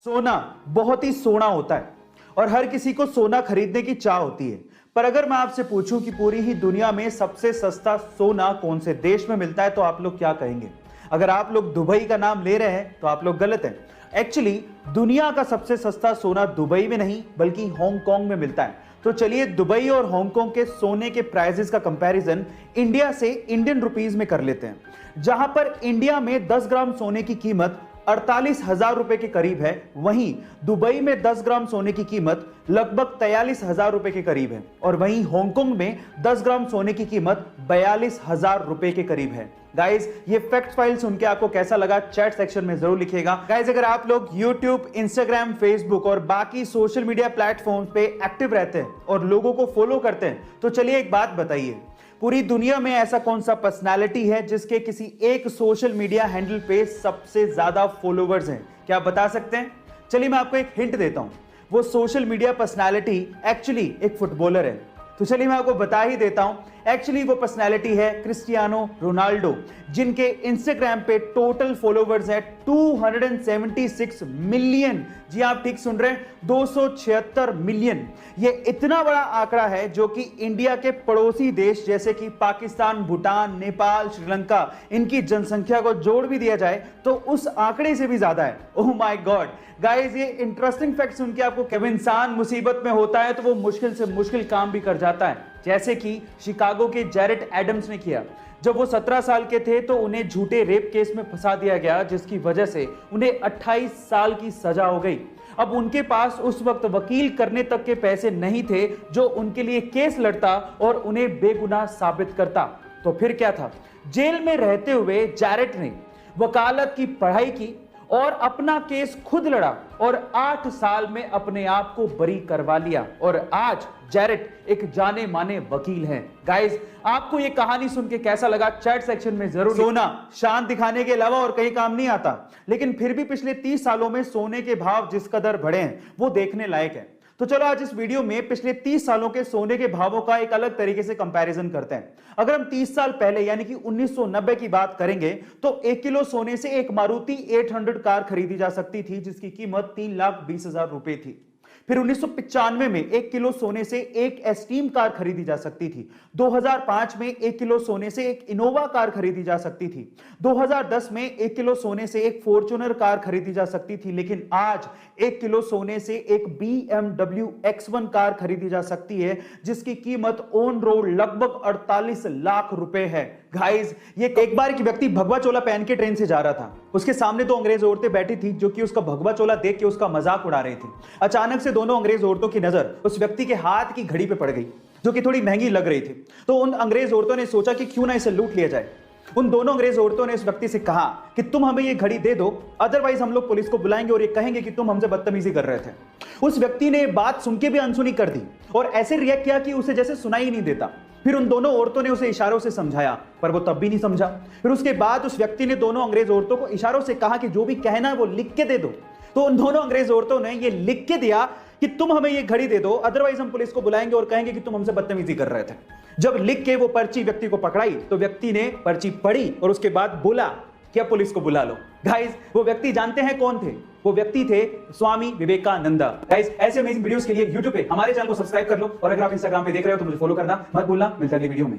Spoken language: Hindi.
सोना बहुत ही सोना होता है और हर किसी को सोना खरीदने की चाह होती है। पर अगर मैं आपसे पूछूं कि पूरी ही दुनिया में सबसे सस्ता सोना कौन से देश में मिलता है तो आप लोग क्या कहेंगे? अगर आप लोग दुबई का नाम ले रहे हैं तो आप लोग गलत हैं। एक्चुअली दुनिया का सबसे सस्ता सोना दुबई में नहीं बल्कि हांगकांग में मिलता है। तो चलिए दुबई और हांगकांग के सोने के प्राइसेस का कंपैरिजन इंडिया से इंडियन रुपीस में कर लेते हैं। जहां पर इंडिया में 10 ग्राम सोने की कीमत 48,000 रुपए के करीब है, वहीं दुबई में 10 ग्राम सोने की कीमत लगभग 43,000 रुपए के करीब है और वहीं हांगकांग में 10 ग्राम सोने की कीमत 42,000 रुपए के करीब है। गाइस, ये फैक्ट फाइल सुन के आपको कैसा लगा चैट सेक्शन में जरूर लिखिएगा। गाइस, अगर आप लोग YouTube, Instagram, Facebook और बाकी सोशल मीडिया प्लेटफॉर्म्स पे एक्टिव रहते हैं और लोगों को फॉलो करते हैं तो चलिए एक बात बताइए, पूरी दुनिया में ऐसा कौन सा पर्सनालिटी है जिसके किसी एक सोशल मीडिया हैंडल पे सबसे ज्यादा फॉलोवर्स हैं? क्या आप बता सकते हैं? चलिए मैं आपको एक हिंट देता हूं। वो सोशल मीडिया पर्सनालिटी एक्चुअली एक फुटबॉलर है। तो चलिए मैं आपको बता ही देता हूं। एक्चुअली वो पर्सनालिटी है क्रिस्टियानो रोनाल्डो, जिनके इंस्टाग्राम पे टोटल फॉलोवर्स है 276 मिलियन। जी आप ठीक सुन रहे हैं, 276 मिलियन। ये इतना बड़ा आंकड़ा है जो कि इंडिया के पड़ोसी देश जैसे कि पाकिस्तान, भूटान, नेपाल, श्रीलंका, इनकी जनसंख्या को जोड़ भी दिया जाए तो उस आंकड़े से भी ज्यादा है। ओह माय गॉड गाइस, ये इंटरेस्टिंग फैक्ट सुन के आपको, जब इंसान मुसीबत में होता है तो वो मुश्किल से मुश्किल काम भी कर जाता है, जैसे कि शिकागो के जैरेट एडम्स ने किया। जब वो 17 साल के थे तो उन्हें झूठे रेप केस में फंसा दिया गया, जिसकी वजह से उन्हें 28 साल की सजा हो गई। अब उनके पास उस वक्त वकील करने तक के पैसे नहीं थे जो उनके लिए केस लड़ता और उन्हें बेगुनाह साबित करता। तो फिर क्या था, जेल में रहते हुए जैरेट ने वकालत की पढ़ाई की और अपना केस खुद लड़ा और 8 साल में अपने आप को बरी करवा लिया और आज जैरेट एक जाने माने वकील हैं। गाइस, आपको ये कहानी सुन के कैसा लगा चैट सेक्शन में जरूर। सोना शान दिखाने के अलावा और कहीं काम नहीं आता, लेकिन फिर भी पिछले 30 सालों में सोने के भाव जिस कदर बढ़े हैं वो देखने लायक है। तो चलो आज इस वीडियो में पिछले 30 सालों के सोने के भावों का एक अलग तरीके से कंपैरिजन करते हैं। अगर हम 30 साल पहले यानी कि 1990 की बात करेंगे तो 1 किलो सोने से एक मारुति 800 कार खरीदी जा सकती थी जिसकी कीमत 3,20,000 रुपए थी। फिर 1995 में 1 किलो सोने से एक एस्टीम कार खरीदी जा सकती थी। 2005 में 1 किलो सोने से एक इनोवा कार खरीदी जा सकती थी। 2010 में 1 किलो सोने से एक फॉर्च्यूनर कार खरीदी जा सकती थी, लेकिन आज 1 किलो सोने से एक BMW X1 कार खरीदी जा सकती है जिसकी कीमत ऑन रोड लगभग 48 लाख रुपए है। गाइस, ये एक बार एक व्यक्ति भगवा चोला पहन के ट्रेन से जा रहा था। उसके सामने 2 अंग्रेज औरतें बैठी थी जो कि उसका भगवा चोला देख के उसका मजाक उड़ा रही थी। अचानक से दोनों अंग्रेज औरतों की नजर उस व्यक्ति के हाथ की घड़ी पे पड़ गई जो कि थोड़ी महंगी लग रही थी। तो उन अंग्रेज औरतों ने सोचा कि क्यों ना इसे लूट लिया जाए। उन दोनों अंग्रेज औरतों ने उस व्यक्ति से कहा कि तुम हमें ये घड़ी दे दो, अदरवाइज हम लोग पुलिस को बुलाएंगे और ये कहेंगे कि तुम हमसे बदतमीजी कर रहे थे। उस व्यक्ति ने बात सुन के भी अनसुनी कर दी और ऐसे रिएक्ट किया कि उसे जैसे सुनाई ही नहीं देता। फिर उन दोनों औरतों ने उसे इशारों से समझाया पर वो तब भी नहीं समझा। फिर उसके बाद उस व्यक्ति ने दोनों अंग्रेज औरतों को इशारों से कहा कि जो भी कहना है वो लिख के दे दो। तो उन दोनों अंग्रेज औरतों ने ये लिख के दिया कि तुम हमें ये घड़ी दे दो, अदरवाइज हम पुलिस को बुलाएंगे और कहेंगे कि तुम हमसे बदतमीजी कर रहे थे। जब लिख के वो पर्ची व्यक्ति को पकड़ाई तो व्यक्ति ने पर्ची पढ़ी और उसके बाद बोला कि अब पुलिस को बुला लो। गाइस, वो व्यक्ति जानते हैं कौन थे? वो व्यक्ति थे स्वामी विवेकानंदा। गाइस, ऐसे अमेजिंग वीडियोस के लिए YouTube पे हमारे चैनल को सब्सक्राइब कर लो और अगर आप Instagram पे देख रहे हो तो मुझे फॉलो करना मत भूलना। मिलते हैं अगली वीडियो में।